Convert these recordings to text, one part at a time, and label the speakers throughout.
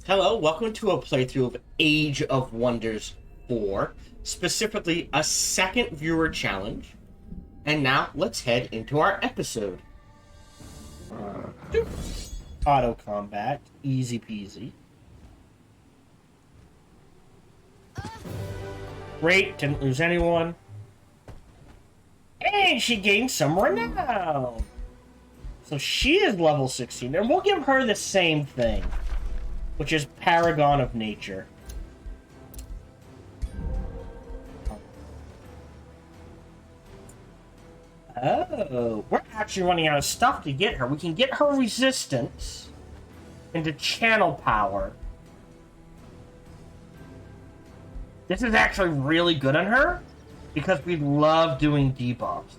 Speaker 1: Hello, welcome to a playthrough of Age of Wonders 4, specifically a second viewer challenge. And now, let's head into our episode. Auto combat, easy peasy. Great, didn't lose anyone. And she gained some renown. So she is level 16, and we'll give her the same thing, which is Paragon of Nature. Oh, we're actually running out of stuff to get her. We can get her resistance into channel power. This is actually really good on her because we love doing debuffs.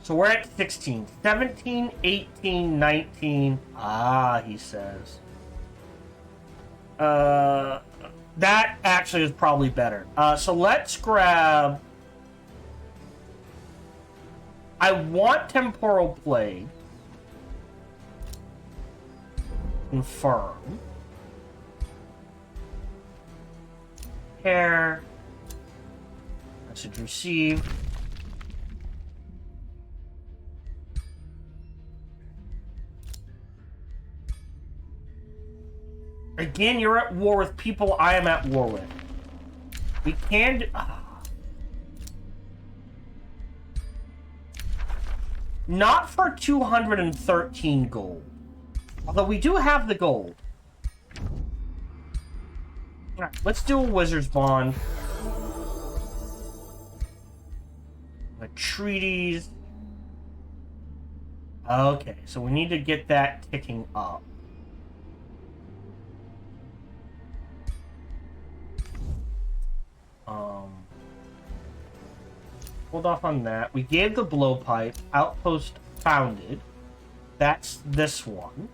Speaker 1: So we're at 16, 17, 18, 19. Ah, he says. That actually is probably better. So let's grab... I want Temporal Plague. Confirm. Pair. Message received. Again, you're at war with people I am at war with. We can do... Not for 213 gold. Although we do have the gold. Alright, let's do a Wizard's Bond. A treaties. Okay, so we need to get that ticking up. Hold off on that. We gave the blowpipe. Outpost founded. That's this one.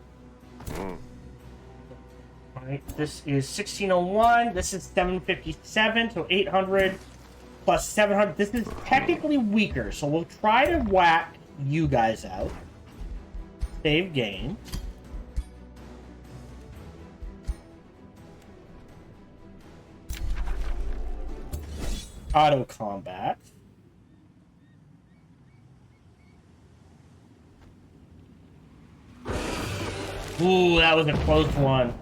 Speaker 1: Alright, this is 1601. This is 757, so 800 plus 700. This is technically weaker, so we'll try to whack you guys out. Save game. Auto combat. Ooh, that was a close one.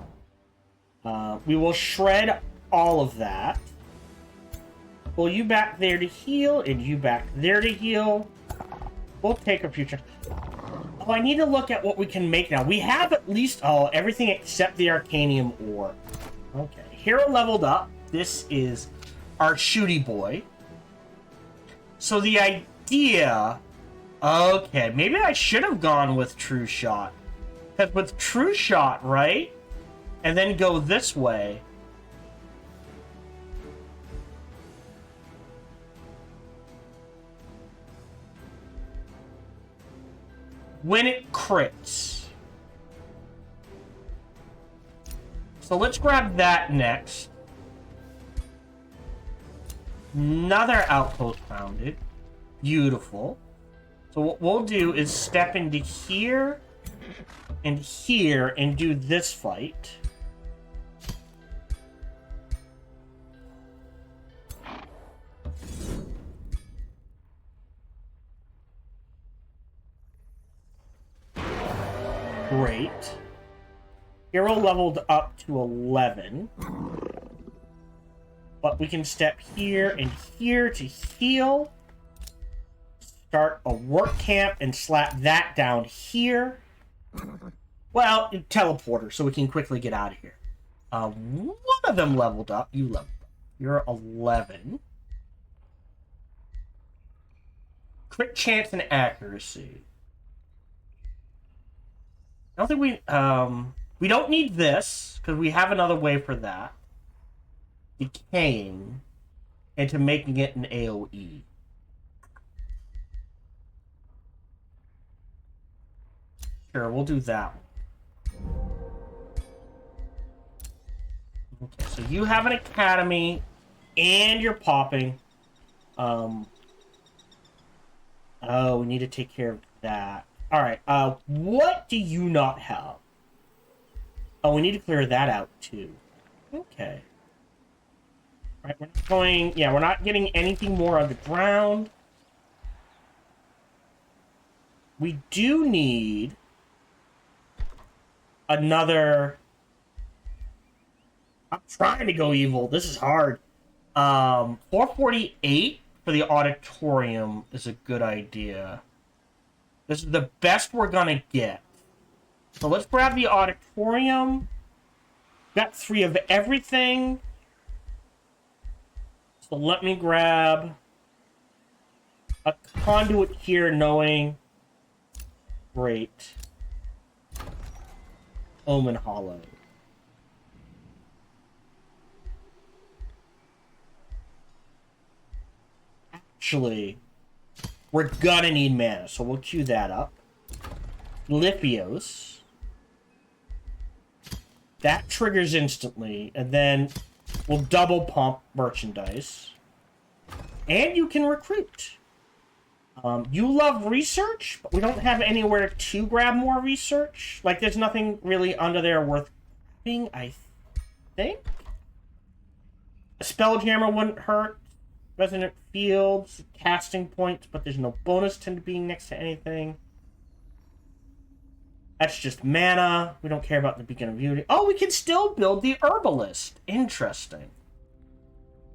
Speaker 1: We will shred all of that. Pull you back there to heal, and you back there to heal. We'll take a future. Oh, I need to look at what we can make now. We have at least, everything except the Arcanium ore. Okay, hero leveled up. This is our shooty boy. So the idea... Okay, maybe I should have gone with True Shot. Because with True Shot, right? And then go this way. When it crits. So let's grab that next. Another outpost founded. Beautiful. So what we'll do is step into here and here and do this fight. Great. Hero leveled up to 11. But we can step here and here to heal. Start a work camp and slap that down here. Well, teleporter, so we can quickly get out of here. One of them leveled up. You leveled up. You're 11. Crit chance and accuracy. I don't think we don't need this, because we have another way for that. Decaying into making it an AoE. Sure, we'll do that one. Okay, so you have an academy, and you're popping. Oh, we need to take care of that. Alright, what do you not have? Oh, we need to clear that out, too. Okay. Alright, we're not going... Yeah, we're not getting anything more underground. We do need... another... I'm trying to go evil. This is hard. 448 for the auditorium is a good idea. This is the best we're gonna get. So let's grab the auditorium. Got 3 of everything. So let me grab a conduit here, knowing... Great. Omen Hollow. Actually, we're gonna need mana, so we'll queue that up. Lithios. That triggers instantly, and then we'll double pump merchandise. And you can recruit. You love research, but we don't have anywhere to grab more research. Like, there's nothing really under there worth grabbing, I think. A Spelljammer wouldn't hurt. Resonant Fields, casting points, but there's no bonus to being next to anything. That's just mana. We don't care about the Beacon of Unity. Oh, we can still build the Herbalist. Interesting.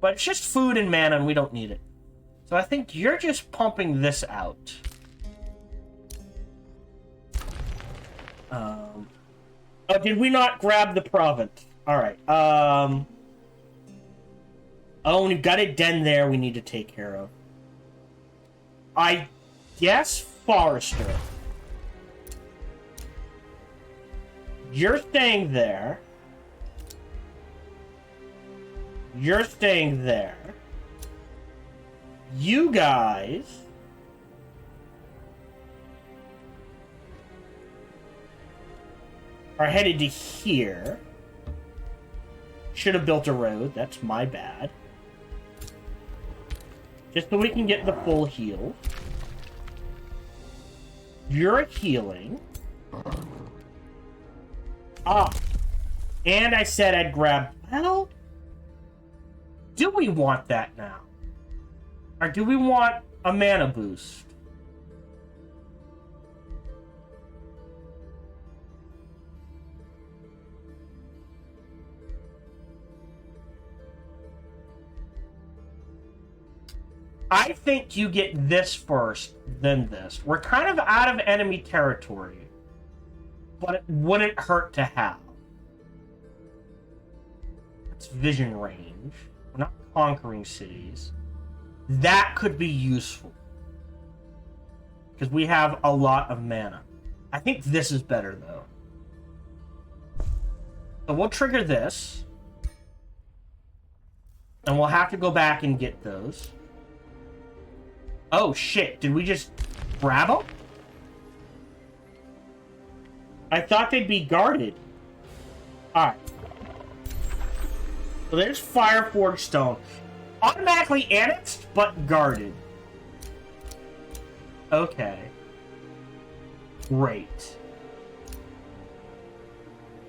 Speaker 1: But it's just food and mana, and we don't need it. So I think you're just pumping this out. Oh, did we not grab the Province? Alright, oh, we've got a den there we need to take care of. I guess Forester. You're staying there. You're staying there. You guys... are headed to here. Should have built a road. That's my bad. Just so we can get the full heal. You're healing. Ah. And I said I'd grab... Well... Do we want that now? Or do we want a mana boost? I think you get this first, then this. We're kind of out of enemy territory, but it wouldn't hurt to have. It's vision range. We're not conquering cities. That could be useful. Because we have a lot of mana. I think this is better, though. So we'll trigger this. And we'll have to go back and get those. Oh, shit. Did we just grab them? I thought they'd be guarded. Alright. So there's Fireforged Stone. Automatically annexed, but guarded. Okay. Great.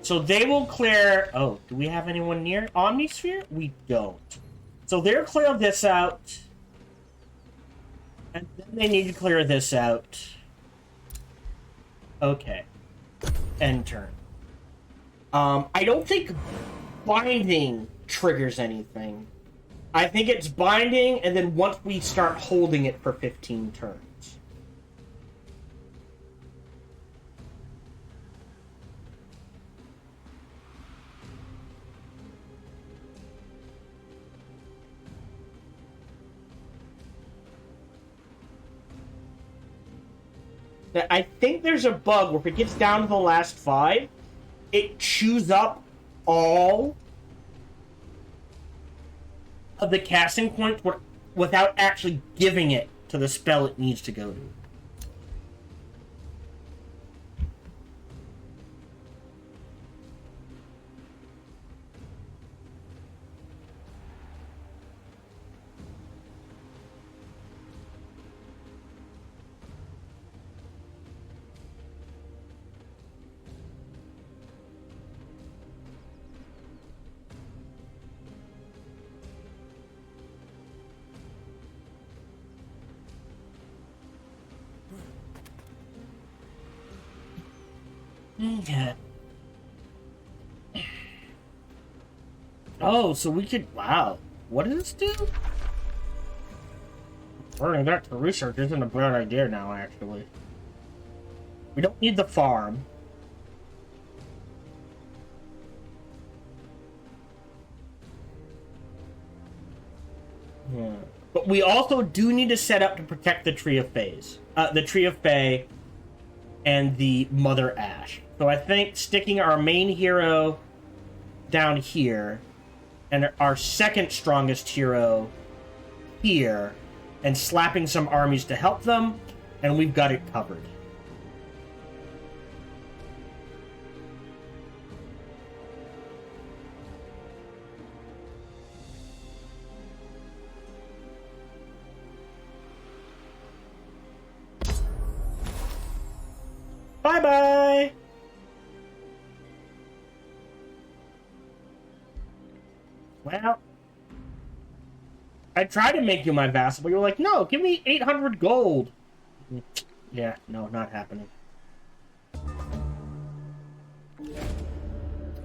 Speaker 1: So they will clear... Oh, do we have anyone near Omnisphere? We don't. So they'll clear this out. And then they need to clear this out. Okay. End turn. I don't think binding triggers anything. I think it's binding, and then once we start holding it for 15 turns. I think there's a bug where if it gets down to the last 5, it chews up all of the casting points without actually giving it to the spell it needs to go to. Okay. Oh, so we could... Wow. What does this do? Turning that to research isn't a bad idea now, actually. We don't need the farm. Yeah. But we also do need to set up to protect the Tree of Fays. The Tree of Fae and the Mother Ash. So I think sticking our main hero down here and our second strongest hero here and slapping some armies to help them, and we've got it covered. Bye-bye! Well, I tried to make you my vassal, but you were like, no, give me 800 gold. Yeah, no, not happening.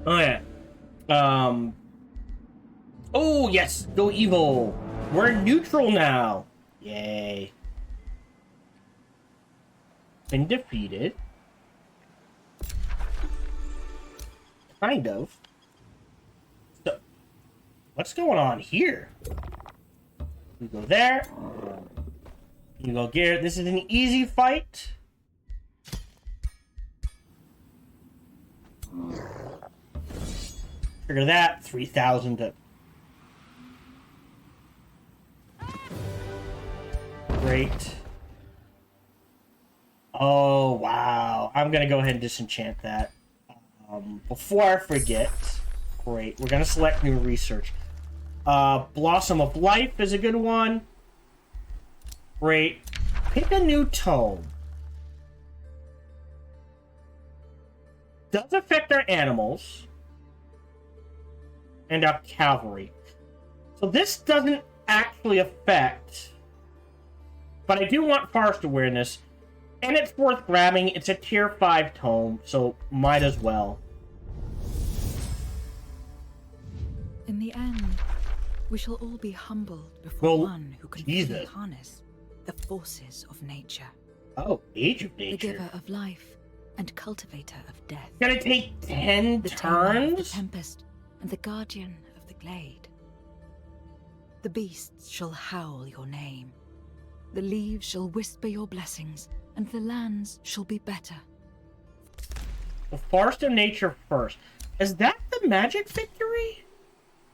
Speaker 1: Oh, yeah. Oh, yes, go evil. We're neutral now. Yay. Been defeated. Kind of. So, what's going on here? You go there. You go Garrett. This is an easy fight. Trigger that. 3,000 to... Great. Oh, wow. I'm going to go ahead and disenchant that. Before I forget, great, we're going to select new research. Blossom of Life is a good one. Great. Pick a new tome. Does affect our animals. And our cavalry. So this doesn't actually affect... But I do want Forest Awareness. And it's worth grabbing. It's a tier 5 tome, so might as well.
Speaker 2: In the end, we shall all be humbled before one who can fully harness the forces of nature.
Speaker 1: Oh, Age of Nature.
Speaker 2: The giver of life and cultivator of death.
Speaker 1: Gonna take 10
Speaker 2: the
Speaker 1: turns?
Speaker 2: The tempest and the guardian of the glade. The beasts shall howl your name. The leaves shall whisper your blessings, and the lands shall be better.
Speaker 1: The Forest of Nature first. Is that the magic victory?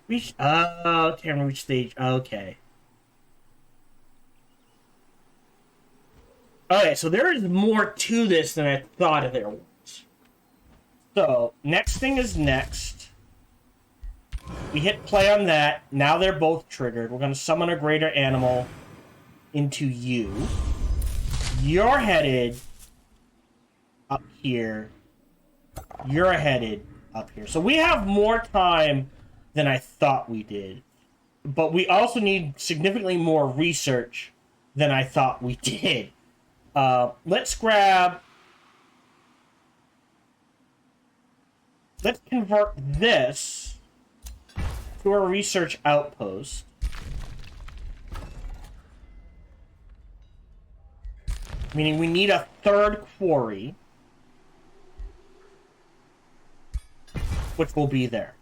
Speaker 1: Reach... Oh, can reach stage... Okay. Okay, so there is more to this than I thought there was. So, next thing is next. We hit play on that. Now they're both triggered. We're going to summon a greater animal into you. You're headed up here. You're headed up here. So we have more time than I thought we did. But we also need significantly more research than I thought we did. Let's grab... Let's convert this to a research outpost. Meaning we need a third quarry. Which will be there.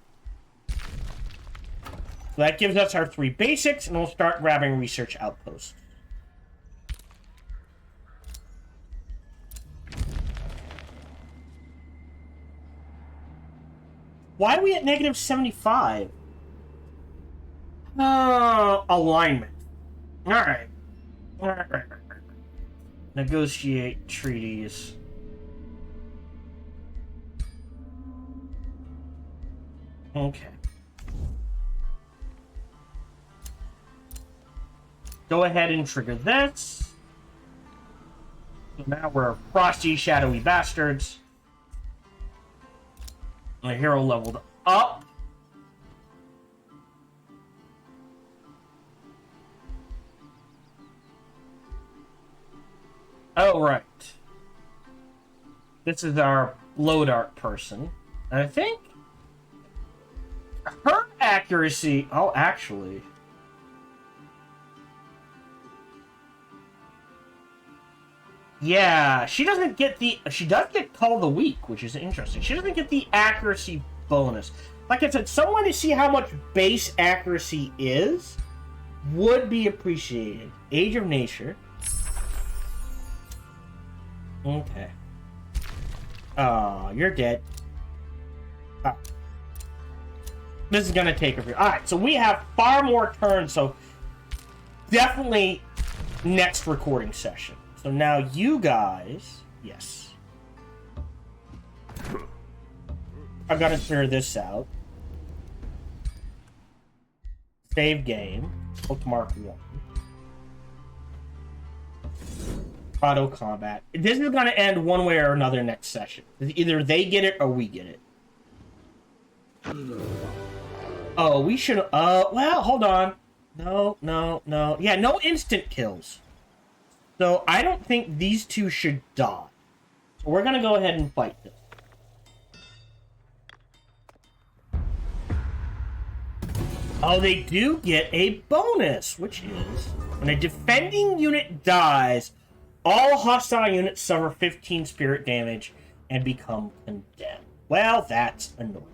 Speaker 1: So that gives us our 3 basics, and we'll start grabbing research outposts. Why are we at negative 75? Alignment. Alright. Negotiate treaties. Okay. Go ahead and trigger this. So now we're frosty, shadowy bastards. My hero leveled up. Oh, right. This is our glow dart person. And I think her accuracy... Oh, actually... Yeah, she doesn't get the... She does get Call of the Week, which is interesting. She doesn't get the accuracy bonus. Like I said, someone to see how much base accuracy is would be appreciated. Age of Nature. Okay. Oh, you're dead. Oh. This is gonna take a few... Alright, so we have far more turns, so definitely next recording session. So now you guys... Yes. I've got to clear this out. Save game. Bookmark 1. Auto combat. This is going to end one way or another next session. Either they get it or we get it. Oh, we should... well, hold on. No. Yeah, no instant kills. So I don't think these two should die. So we're going to go ahead and fight this. Oh, they do get a bonus, which is when a defending unit dies, all hostile units suffer 15 spirit damage and become condemned. Well, that's annoying.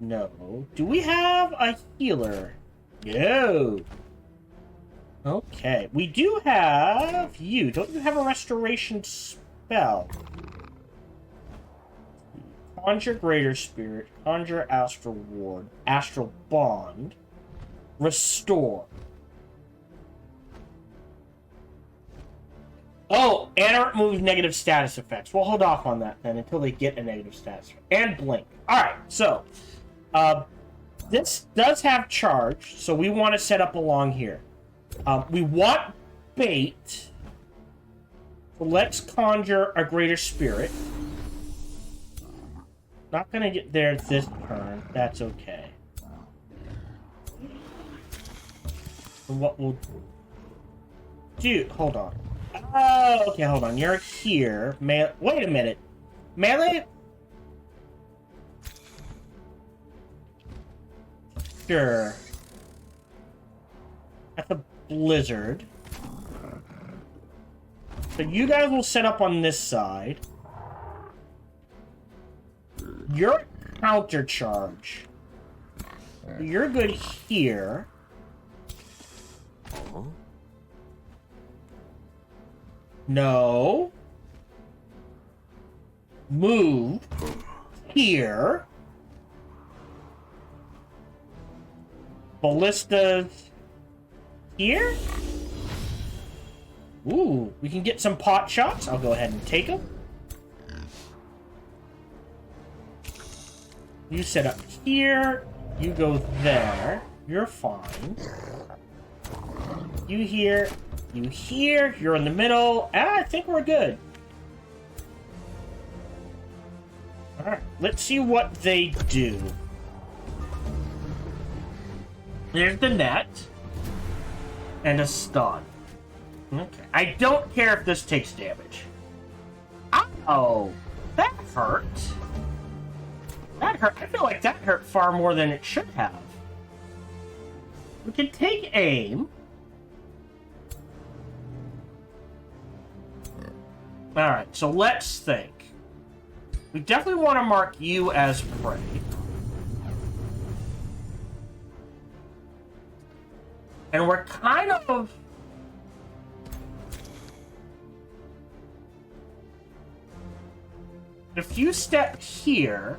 Speaker 1: No. Do we have a healer? No. Okay. We do have you. Don't you have a restoration spell? Conjure Greater Spirit, Conjure Astral Ward, Astral Bond, Restore. Oh, and it removes negative status effects. We'll hold off on that then until they get a negative status effect. And Blink. Alright, so, this does have charge, so we want to set up along here. We want bait. So let's conjure a Greater Spirit. Not gonna get there this turn. That's okay. So what we'll do... Hold on. Oh, okay, hold on. You're here. Wait a minute. Melee? Sure. That's a blizzard. So you guys will set up on this side. You're counter charge. You're good here. No. Move here. Ballistas here. Ooh, we can get some pot shots. I'll go ahead and take them. You set up here. You go there. You're fine. You here. You here. You're in the middle. I think we're good. Alright, let's see what they do. There's the net. And a stun. Okay. I don't care if this takes damage. Oh, that hurt. That hurt. I feel like that hurt far more than it should have. We can take aim. Alright, so let's think. We definitely want to mark you as prey. And we're kind of... If you step here...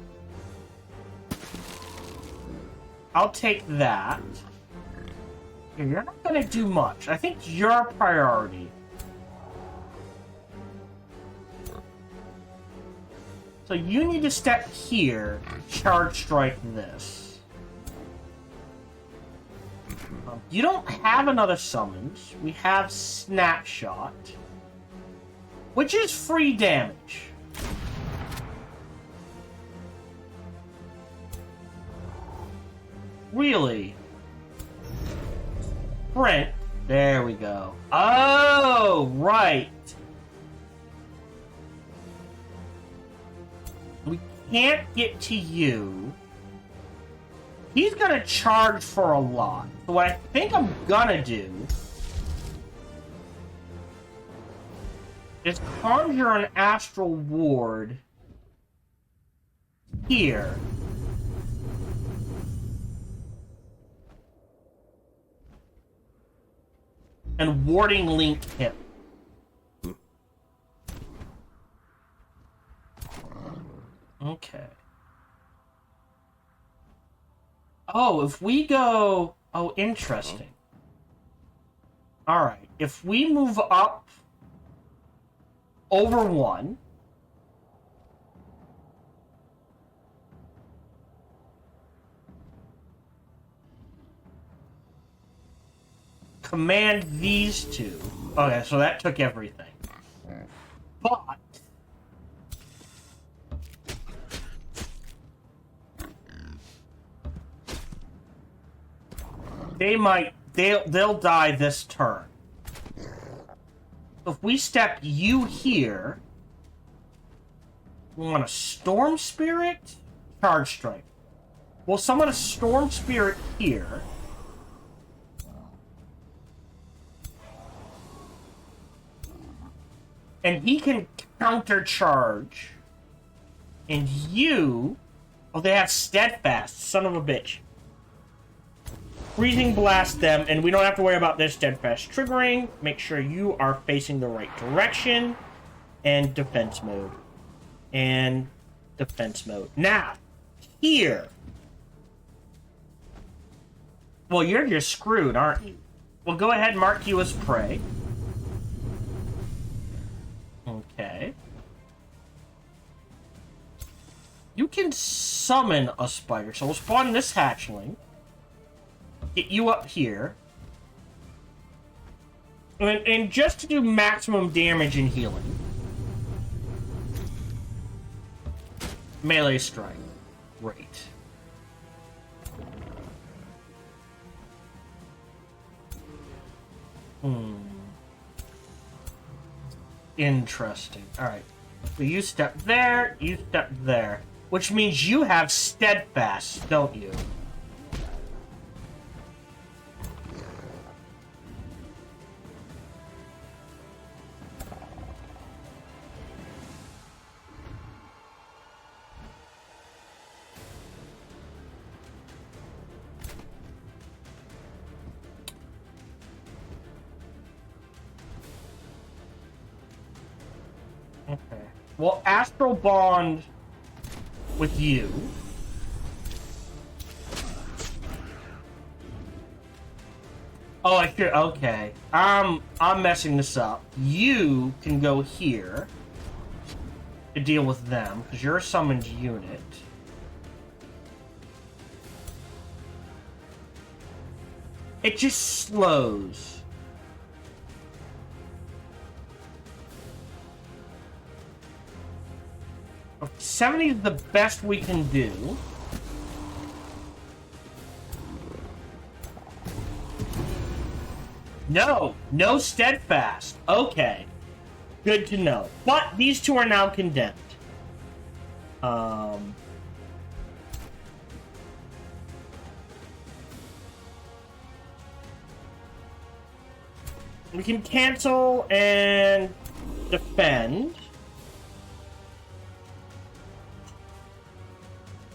Speaker 1: I'll take that. You're not going to do much. I think your priority. So you need to step here, charge strike this. You don't have another summons. We have snapshot, which is free damage. Really? Sprint. There we go. Oh, right. can't get to you, he's gonna charge for a lot. So what I think I'm gonna do is conjure an astral ward here. And warding link him. Okay. Oh, if we go... Oh, interesting. Alright. If we move up over 1... command these two. Okay, so that took everything. But... they'll die this turn. If we step you here, we want a Storm Spirit, Charge Strike. We'll summon a Storm Spirit here. And he can counter charge. And you... Oh, they have Steadfast, son of a bitch. Freezing Blast them, and we don't have to worry about their Steadfast triggering. Make sure you are facing the right direction. And defense mode. And defense mode. Now, here. Well, you're just screwed, aren't you? Well, go ahead and mark you as prey. Okay. You can summon a spider. So we'll spawn this hatchling. Get you up here. And just to do maximum damage and healing. Melee strike. Great. Interesting. Alright. So you step there, you step there. Which means you have Steadfast, don't you? Okay. Well, Astral Bond with you. Oh, I should. Okay. I'm messing this up. You can go here to deal with them because you're a summoned unit. It just slows. 70 is the best we can do. No Steadfast. Okay. Good to know. But these two are now condemned. We can cancel and defend.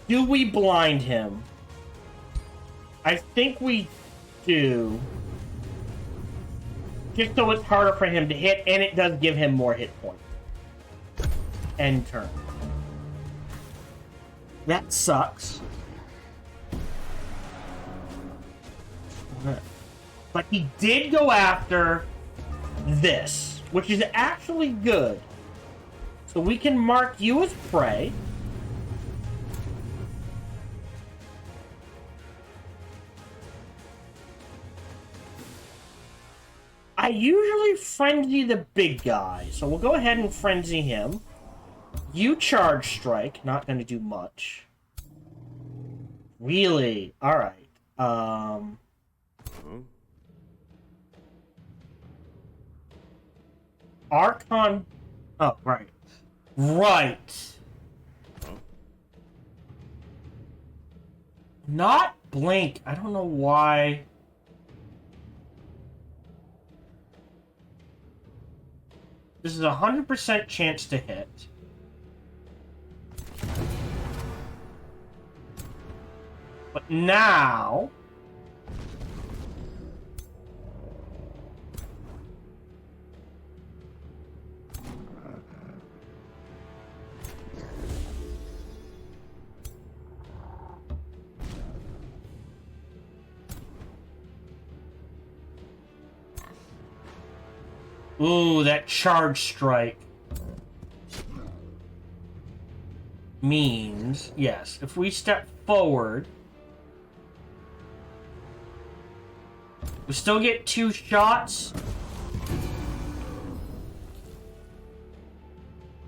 Speaker 1: Do we blind him? I think we do. Just so it's harder for him to hit, and it does give him more hit points. End turn. That sucks. But he did go after this, which is actually good. So we can mark you as prey. I usually frenzy the big guy, so we'll go ahead and frenzy him. You charge strike, not going to do much. Really? Alright. Archon... Oh, right. Right. not blink. I don't know why. This is a 100% chance to hit. But now... Ooh, that charge strike means, yes, if we step forward, we still get 2 shots.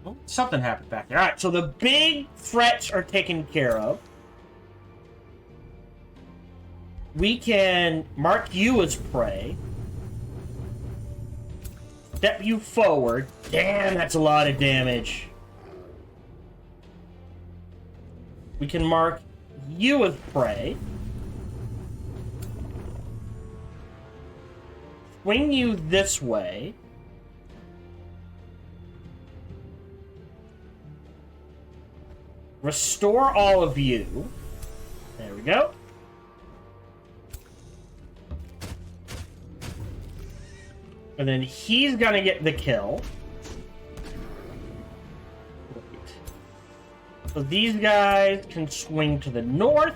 Speaker 1: Oh, something happened back there. Alright, so the big threats are taken care of. We can mark you as prey. Step you forward. Damn, that's a lot of damage. We can mark you as prey. Swing you this way. Restore all of you. There we go. And then he's gonna get the kill. So these guys can swing to the north.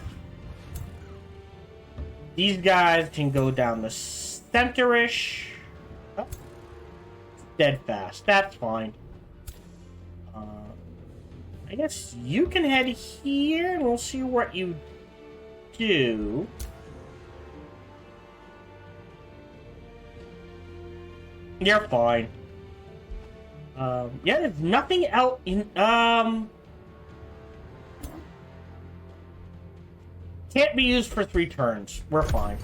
Speaker 1: These guys can go down the center-ish. Oh. Steadfast. That's fine. I guess you can head here, and we'll see what you do. You're fine. Yeah, there's nothing else in, can't be used for 3 turns. We're fine.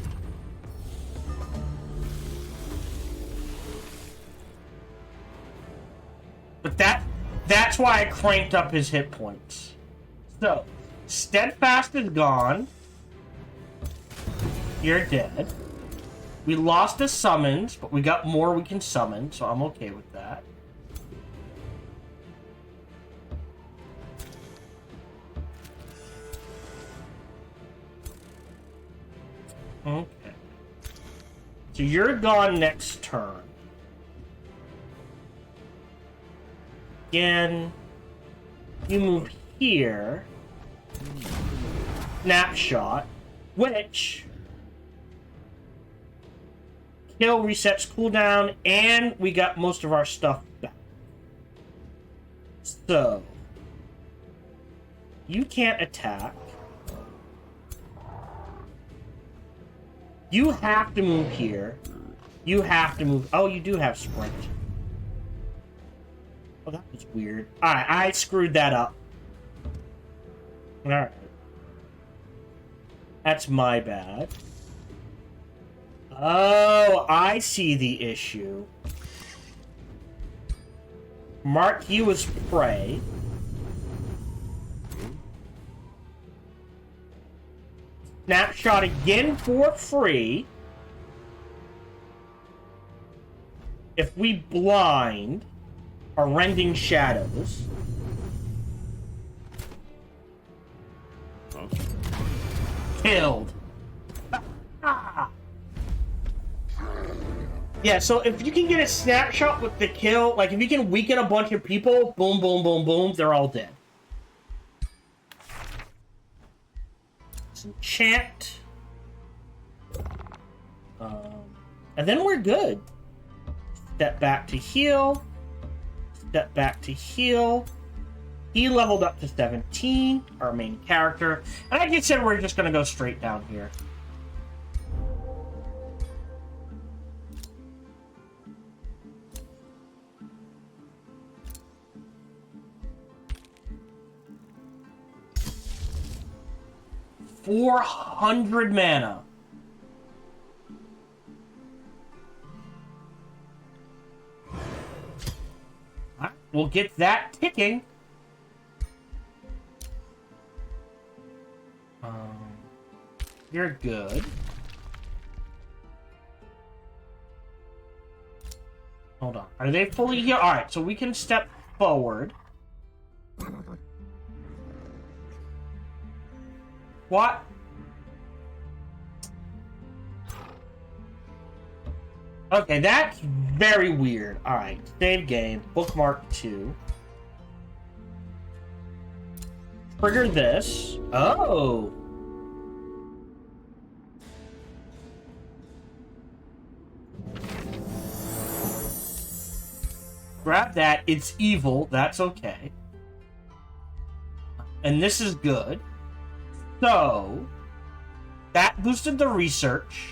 Speaker 1: But that's why I cranked up his hit points. So, Steadfast is gone. You're dead. We lost the summons, but we got more we can summon, so I'm okay with that. Okay. So you're gone next turn. Again, you move here. Snapshot, which... kill resets cooldown, and we got most of our stuff back. So, you can't attack. You have to move here. You have to move. Oh, you do have sprint. Oh, that was weird. Alright, I screwed that up. Alright. That's my bad. Oh, I see the issue. Mark you as prey. Snapshot again for free. If we blind our rending shadows. Killed. Yeah, so if you can get a snapshot with the kill, like if you can weaken a bunch of people, boom, boom, boom, boom, they're all dead. Enchant. And then we're good. Step back to heal. Step back to heal. He leveled up to 17, our main character. And like I said, we're just going to go straight down here. $400 mana. Right, we'll get that ticking. You're good. Hold on. Are they fully healed? Alright, so we can step forward. What? Okay, that's very weird. Alright, save game. Bookmark 2. Trigger this. Oh! Grab that. It's evil. That's okay. And this is good. So, that boosted the research.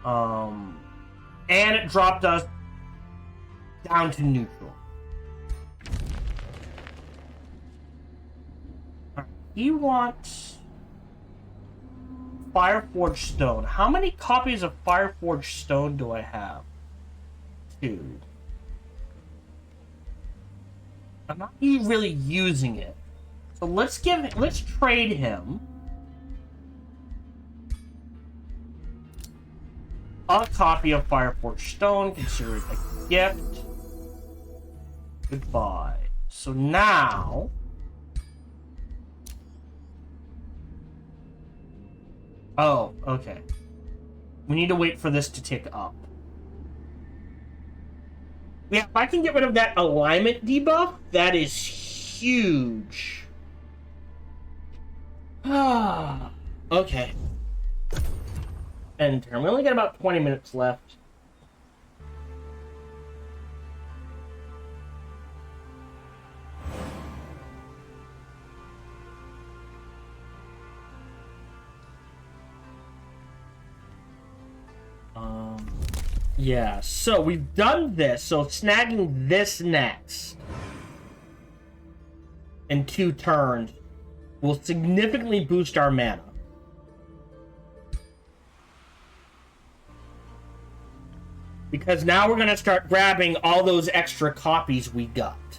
Speaker 1: And it dropped us down to neutral. You want Fireforged Stone. How many copies of Fireforged Stone do I have? 2. I'm not really using it. So let's trade him a copy of Fireforged Stone, consider it a gift. Goodbye. So now oh, okay. We need to wait for this to tick up. Yeah, if I can get rid of that alignment debuff, that is huge. Ah, okay. End turn. We only got about 20 minutes left. Yeah, so we've done this, so snagging this next in 2 turns will significantly boost our mana. Because now we're going to start grabbing all those extra copies we got.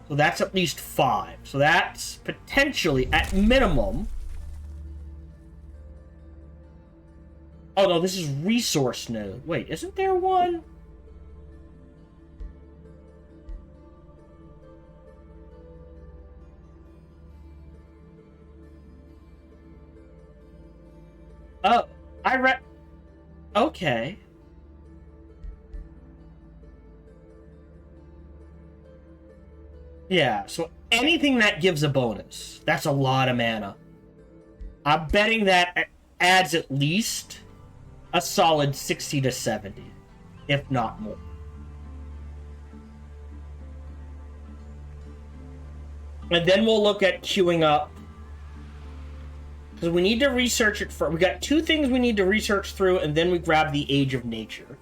Speaker 1: So that's at least 5. So that's potentially, at minimum... Oh no, this is resource node. Wait, isn't there one? Oh, I read... Okay. Yeah, so anything that gives a bonus. That's a lot of mana. I'm betting that adds at least a solid 60 to 70, if not more. And then we'll look at queuing up. Because we need to research it first. We got 2 things we need to research through, and then we grab the Age of Nature.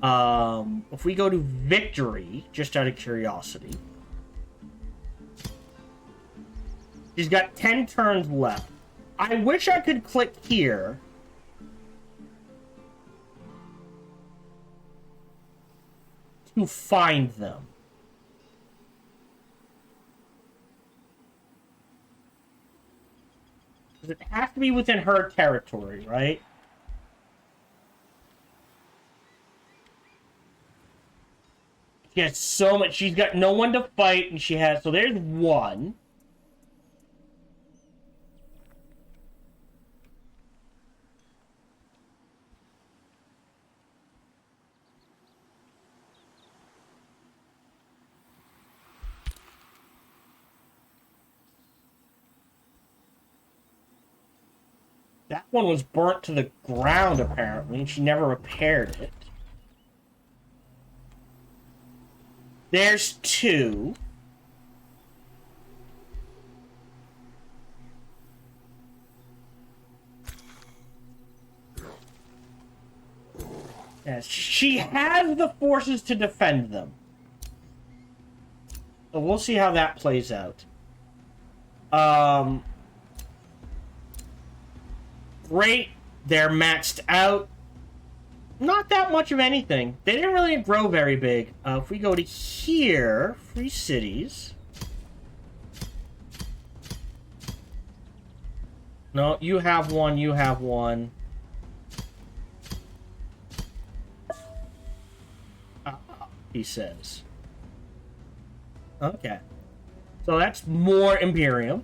Speaker 1: If we go to Victory, just out of curiosity. She's got 10 turns left. I wish I could click here to find them. It has to be within her territory, right? She has so much. She's got no one to fight, and she has... So there's 1. That one was burnt to the ground, apparently, and she never repaired it. There's 2. Yes, she has the forces to defend them. So we'll see how that plays out. Great. They're maxed out. Not that much of anything. They didn't really grow very big. If we go to here, free cities. No, you have one, you have one. He says. Okay. So that's more Imperium.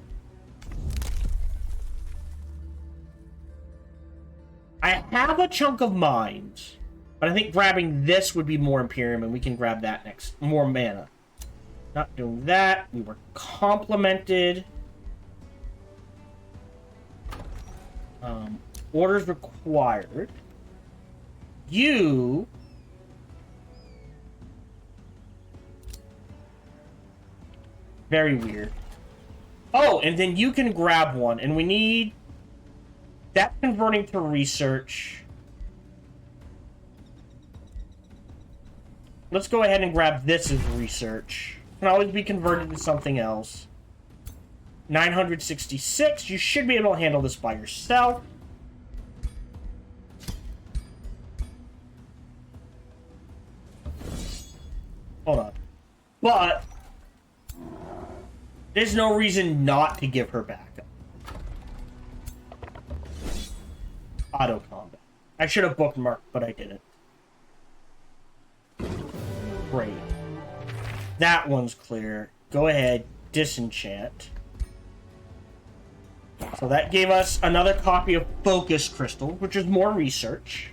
Speaker 1: I have a chunk of mines, but I think grabbing this would be more Imperium, and we can grab that next. More mana. Not doing that. We were complimented. Orders required. You... Very weird. Oh, and then you can grab one, and we need... That's converting to research. Let's go ahead and grab this as research. Can always be converted to something else. 966. You should be able to handle this by yourself. Hold on. But there's no reason not to give her backup. Auto combat. I should have bookmarked, but I didn't. Great. That one's clear. Go ahead, disenchant. So that gave us another copy of Focus Crystal, which is more research.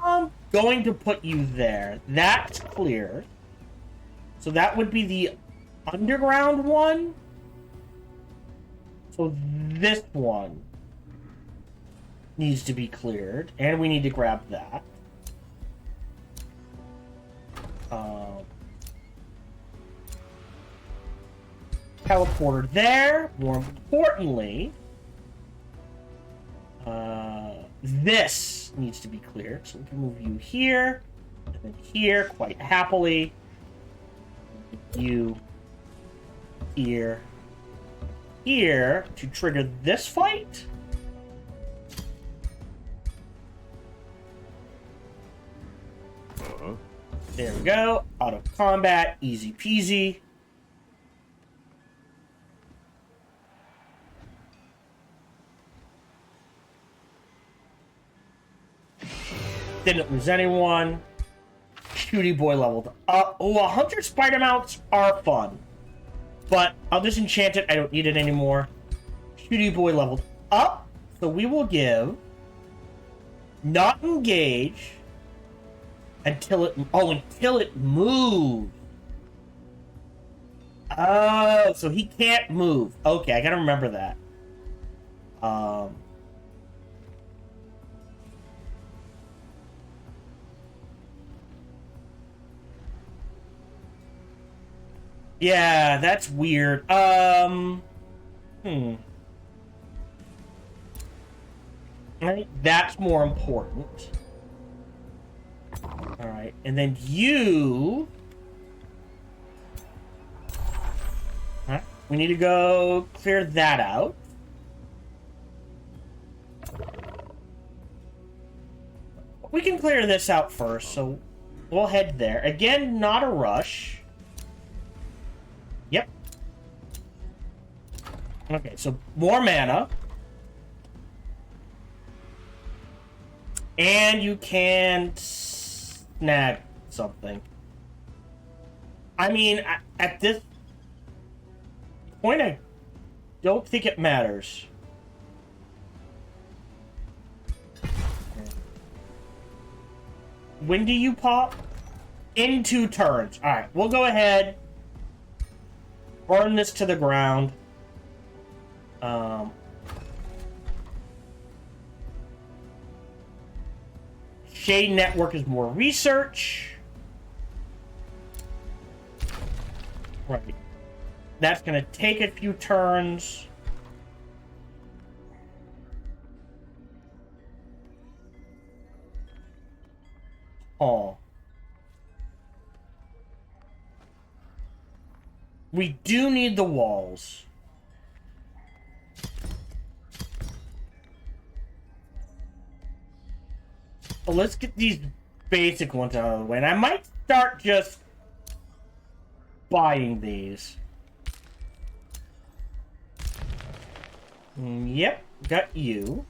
Speaker 1: I'm going to put you there. That's clear. So that would be the underground one. So this one needs to be cleared, and we need to grab that. Teleporter there. More importantly, this needs to be cleared, so we can move you here, and then here, quite happily. You here. Here to trigger this fight. There we go. Auto combat, easy peasy. Didn't lose anyone. Shooty boy leveled up. Oh, 100 spider mounts are fun. But I'll disenchant it. I don't need it anymore. Shooty boy leveled up. So we will give not engage until it... Oh, until it moves. Oh, so he can't move. Okay, I gotta remember that. Yeah, that's weird. I think that's more important. Alright, and then you... Alright, we need to go clear that out. We can clear this out first, so we'll head there. Again, not a rush. Yep. Okay, so more mana. And you can snag something. I mean, at this point, I don't think it matters. When do you pop? In 2 turns. Alright, we'll go ahead. Burn this to the ground. Shade Network is more research. Right. That's going to take a few turns. Oh. We do need the walls. So let's get these basic ones out of the way. And I might start just buying these. Yep, got you.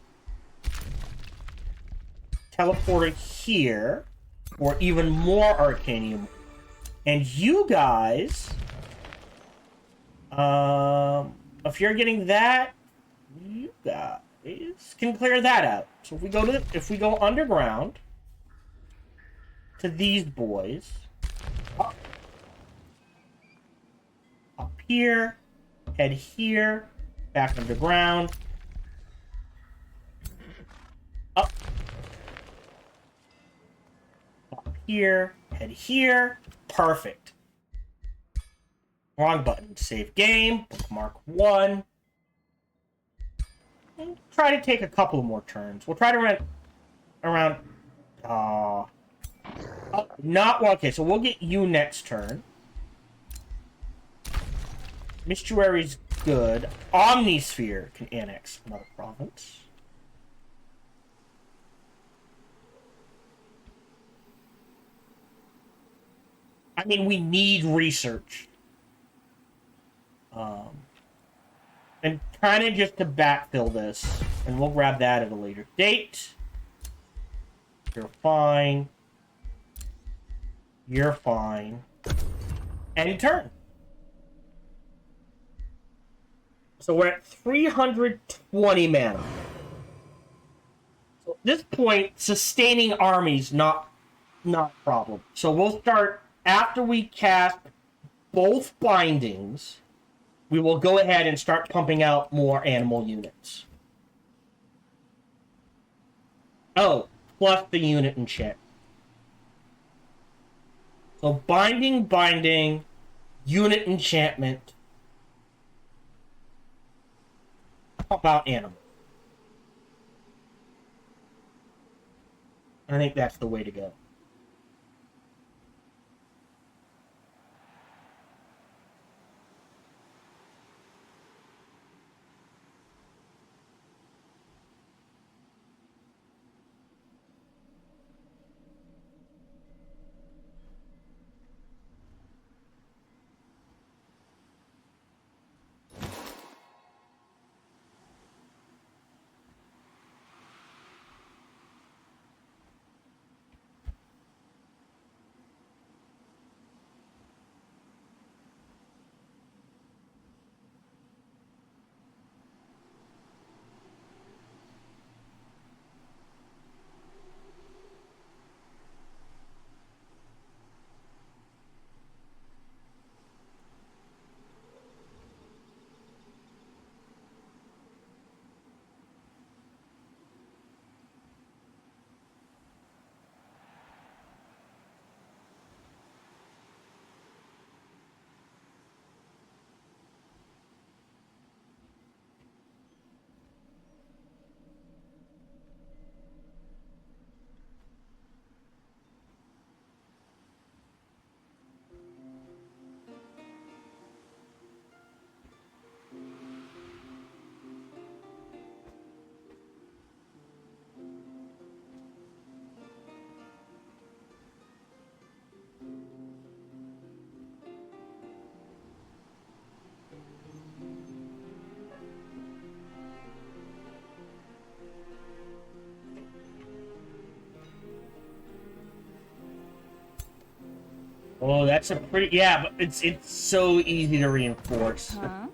Speaker 1: Teleported here for even more arcanium. And you guys, if you're getting that, you guys can clear that out. So if we go underground to these boys, up here, head here, back underground, up here, head here, perfect. Wrong button. Save game, bookmark 1. And try to take a couple more turns. We'll try to run around. Not well. Okay, so we'll get you next turn. Mistuary's good. Omnisphere can annex another province. I mean, we need research. And kind of just to backfill this, and we'll grab that at a later date. You're fine. You're fine. End turn. So we're at 320 mana. So at this point, sustaining armies not a problem. So we'll start after we cast both bindings. We will go ahead and start pumping out more animal units. Oh, plus the unit enchant. So binding, unit enchantment. Pump out animal. I think that's the way to go. Oh, that's a pretty... Yeah, but it's so easy to reinforce.
Speaker 2: Huh?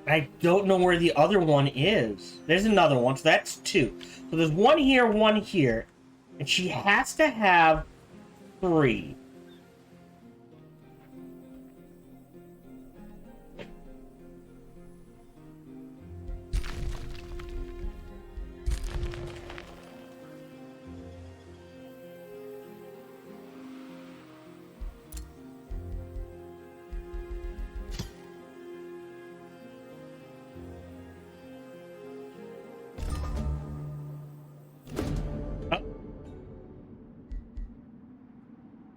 Speaker 1: I don't know where the other one is. There's another one, so that's 2. So there's one here, and she has to have 3.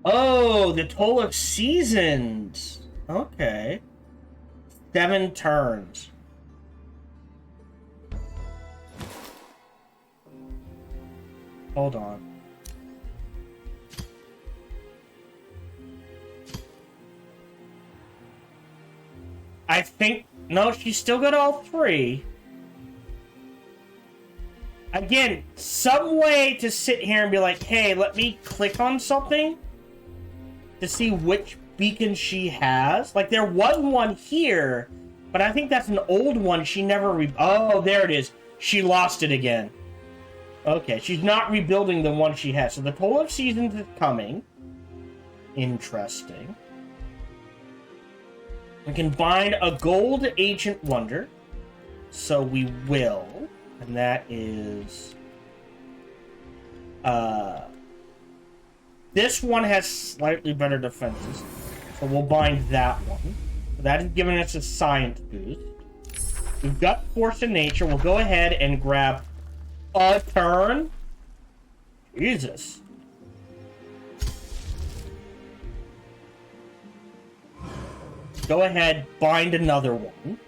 Speaker 1: Oh, the toll of seasons. Okay. 7 turns. Hold on. I think No, she's still got all three. Again, some way to sit here and be like, hey, let me click on something to see which beacon she has. Like, there was one here, but I think that's an old one. She never oh, there it is. She lost it again. Okay, she's not rebuilding the one she has. So the total of seasons is coming. Interesting. We can find a gold ancient wonder. So we will. And that is... this one has slightly better defenses. So we'll bind that one. That is giving us a science boost. We've got force in nature. We'll go ahead and grab a turn. Jesus. Go ahead, bind another one.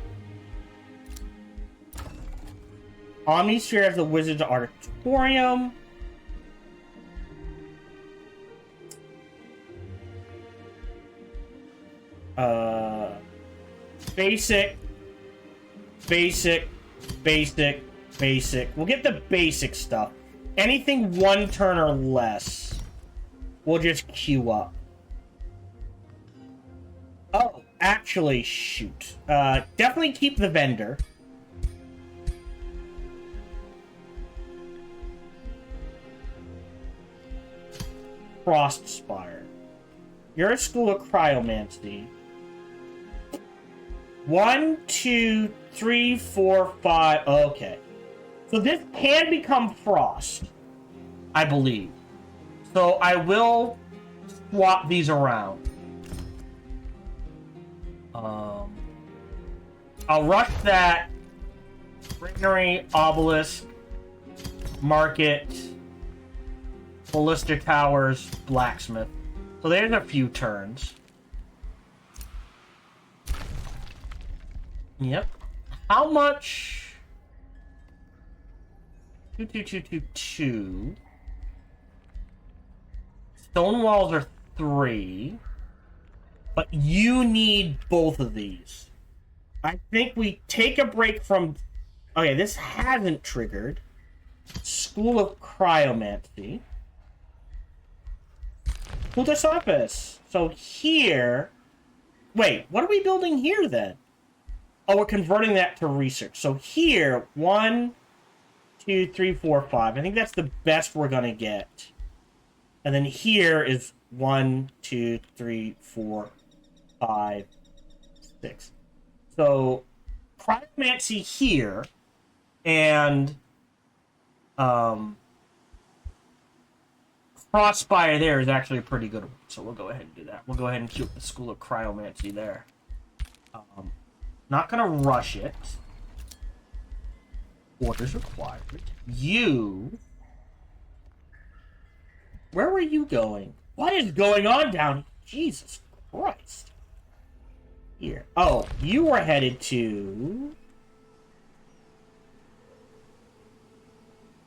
Speaker 1: Omnisphere has the Wizard's Auditorium. Basic. We'll get the basic stuff. Anything one turn or less, we'll just queue up. Oh, actually, shoot. Definitely keep the vendor. Frostspire. You're a school of cryomancy. 1, 2, 3, 4, 5. Okay. So this can become frost, I believe. So I will swap these around. I'll rush that. Granary, Obelisk, Market, Ballista Towers, Blacksmith. So there's a few turns. Yep. How much? 2, 2, 2, 2, 2. Stone walls are 3. But you need both of these. I think we take a break from... Okay, this hasn't triggered. School of Cryomancy. Puta surface. So here... Wait, what are we building here then? Oh, we're converting that to research. So here, 1, 2, 3, 4, 5. I think that's the best we're going to get. And then here is 1, 2, 3, 4, 5, 6. So, cryomancy here, and Frostspire there is actually a pretty good one. So we'll go ahead and do that. We'll go ahead and keep the School of Cryomancy there. Not gonna rush it. Orders required. You... Where were you going? What is going on down here? Jesus Christ. Here. Oh, you were headed to...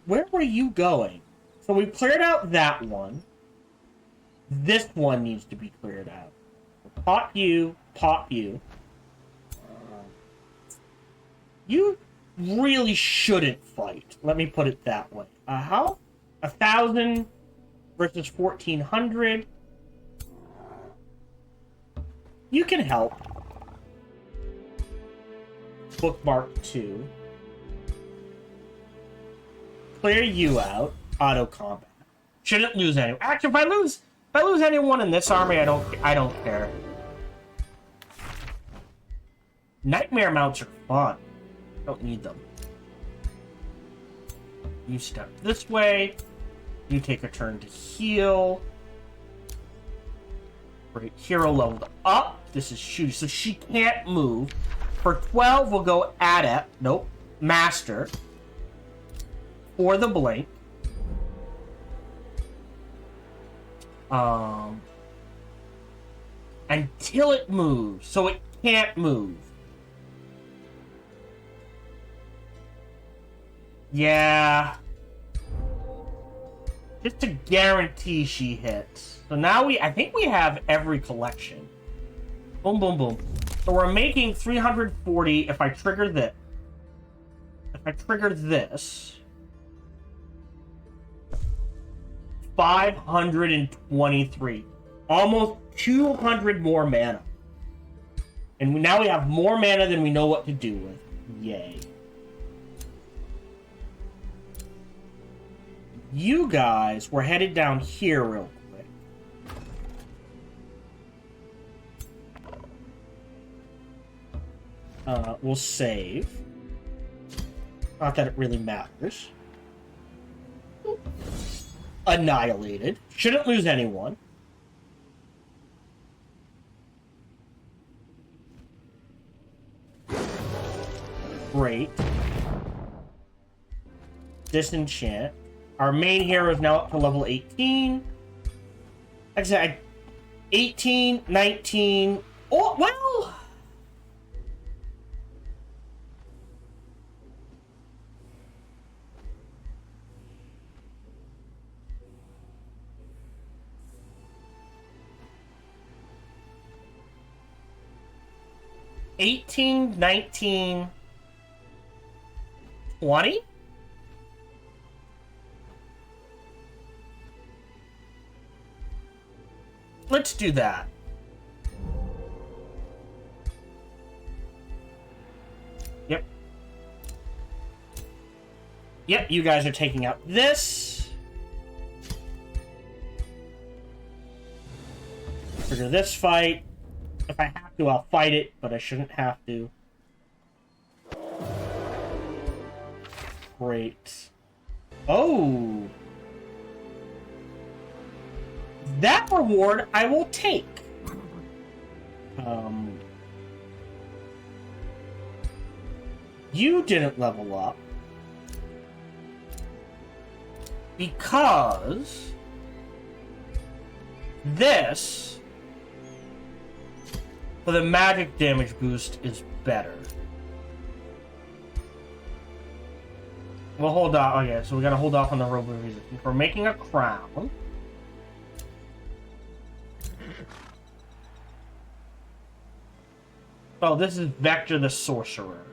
Speaker 1: Where were you going? So we cleared out that one. This one needs to be cleared out. Pop you, pop you. You really shouldn't fight. Let me put it that way. How? 1,000 versus 1,400. You can help. Bookmark 2. Clear you out. Auto combat. Shouldn't lose anyone. Actually, if I lose anyone in this army, I don't care. Nightmare mounts are fun. Don't need them. You step this way. You take a turn to heal. Great. Hero leveled up. This is shooting, so she can't move. For 12, we'll go Adept. Nope. Master. For the blink. Until it moves. So it can't move. Yeah. Just to guarantee she hits. So now I think we have every collection. Boom, boom, boom. So we're making 340 if I trigger this. If I trigger this, 523. Almost 200 more mana. And now we have more mana than we know what to do with. Yay. You guys were headed down here real quick. We'll save. Not that it really matters. Annihilated. Shouldn't lose anyone. Great. Disenchant. Our main hero is now up to level 18. Like I said, 18, 19. Oh, well. $18, 19, 20? Let's do that. Yep. Yep, you guys are taking out this. Trigger this fight. If I have to, I'll fight it, but I shouldn't have to. Great. Oh! That reward I will take. You didn't level up. Because this, for the magic damage boost, is better. We'll hold off. Oh yeah, so we gotta hold off on the robo resistance. We're making a crown. Oh, this is Vector the Sorcerer.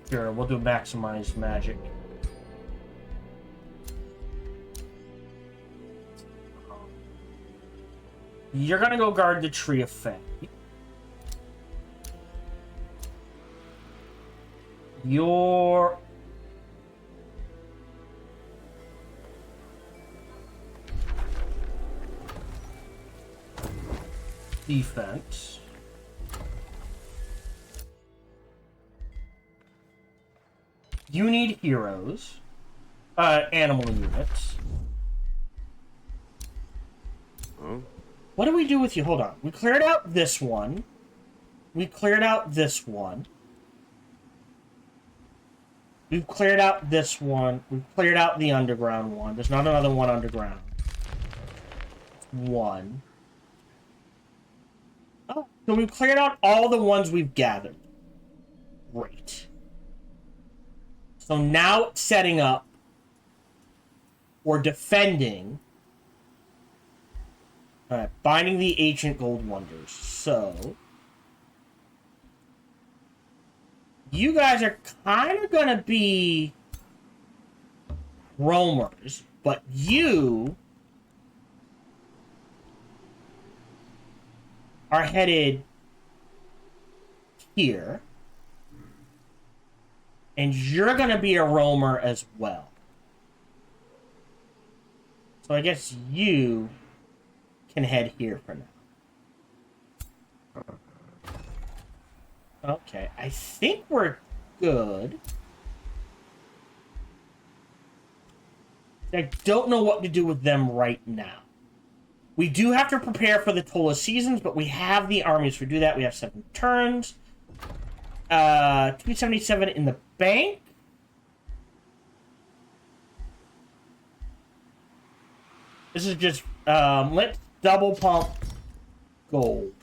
Speaker 1: Sure, we'll do maximize magic. You're gonna go guard the Tree of Fate. Your defense. You need heroes. Animal units.
Speaker 3: Oh.
Speaker 1: What do we do with you? Hold on. We cleared out this one. We cleared out this one. We've cleared out this one. We've cleared out the underground one. There's not another one underground. One. Oh, so we've cleared out all the ones we've gathered. Great. So now it's setting up or defending. Alright, binding the ancient gold wonders. So you guys are kind of gonna be roamers, but you are headed here. And you're gonna be a roamer as well. So I guess you can head here for now. Okay, I think we're good. I don't know what to do with them right now. We do have to prepare for the Toll of Seasons, but we have the armies to do that. We have 7 turns. 277 in the bank. This is just, let's double pump gold.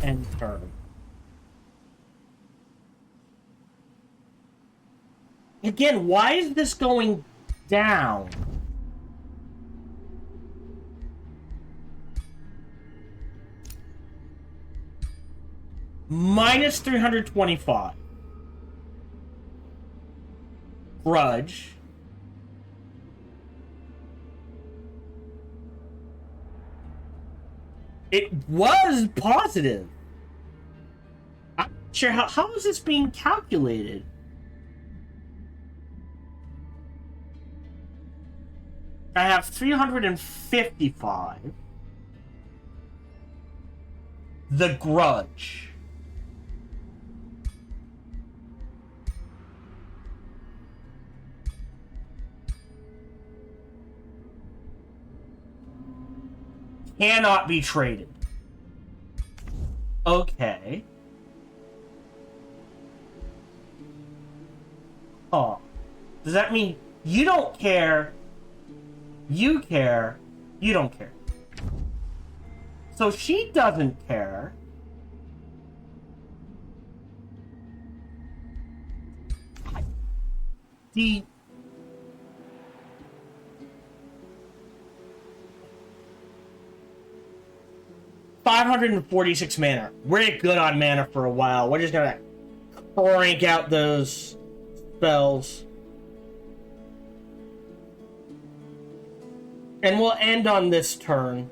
Speaker 1: And turn. Again, why is this going down? minus 325. Grudge. It was positive. I'm not sure how is this being calculated? I have 355. The Grudge. Cannot be traded. Okay. Oh. Does that mean you don't care? You care. You don't care. So she doesn't care. The 546 mana. We're good on mana for a while. We're just gonna crank out those spells. And we'll end on this turn.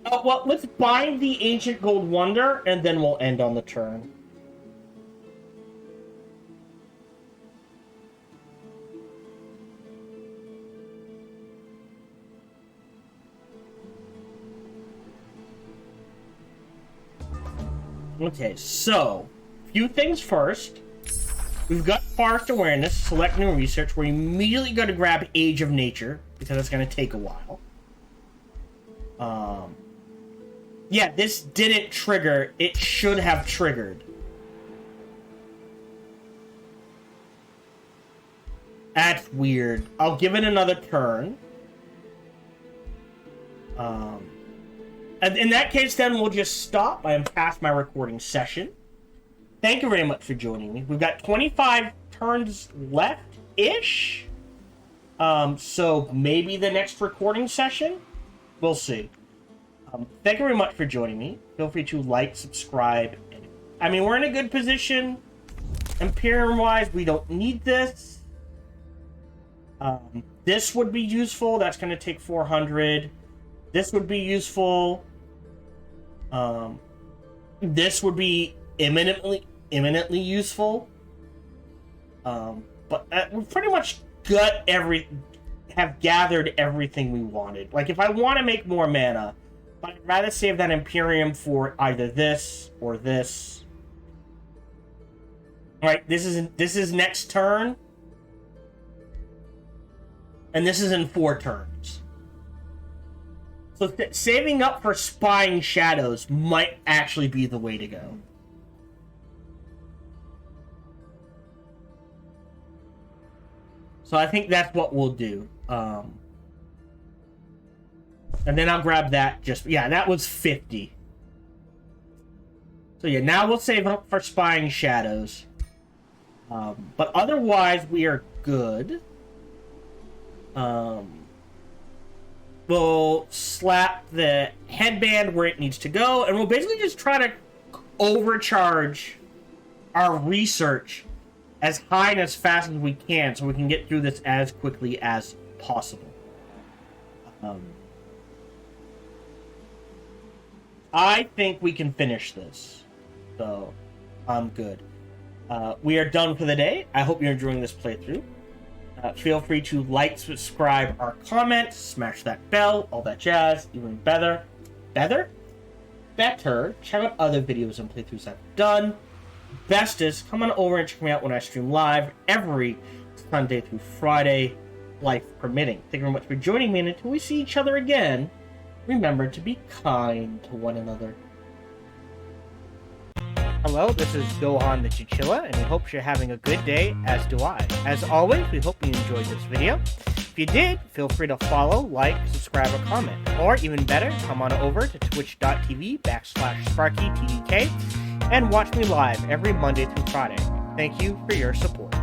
Speaker 1: Oh, well, let's bind the Ancient Gold Wonder, and then we'll end on the turn. Okay, so, few things first. We've got Forest Awareness, select new research. We're immediately going to grab Age of Nature, because it's going to take a while. Yeah, this didn't trigger. It should have triggered. That's weird. I'll give it another turn. And in that case, then we'll just stop. I am past my recording session. Thank you very much for joining me. We've got 25 turns left-ish. So maybe the next recording session? We'll see. Thank you very much for joining me. Feel free to like, subscribe. I mean, we're in a good position. Imperium-wise, we don't need this. This would be useful. That's going to take 400. This would be useful. This would be imminently useful. But we pretty much have gathered everything we wanted. Like, if I want to make more mana, but I'd rather save that Imperium for either this or this. Alright, this is next turn. And this is in 4 turns. So saving up for Spying Shadows might actually be the way to go. So I think that's what we'll do. And then I'll grab that yeah, that was 50. So yeah, now we'll save up for Spying Shadows. But otherwise, we are good. We'll slap the headband where it needs to go, and we'll basically just try to overcharge our research as high and as fast as we can so we can get through this as quickly as possible. I think we can finish this, so I'm good. We are done for the day. I hope you're enjoying this playthrough. Feel free to like, subscribe, or comment, smash that bell, all that jazz. Even better, check out other videos and playthroughs I've done. Bestest, come on over and check me out when I stream live every Sunday through Friday, life permitting. Thank you very much for joining me, and until we see each other again, remember to be kind to one another. Hello, this is Gohan the Chinchilla, and we hope you're having a good day, as do I. As always, we hope you enjoyed this video. If you did, feel free to follow, like, subscribe, or comment. Or, even better, come on over to twitch.tv/sparkytdk and watch me live every Monday through Friday. Thank you for your support.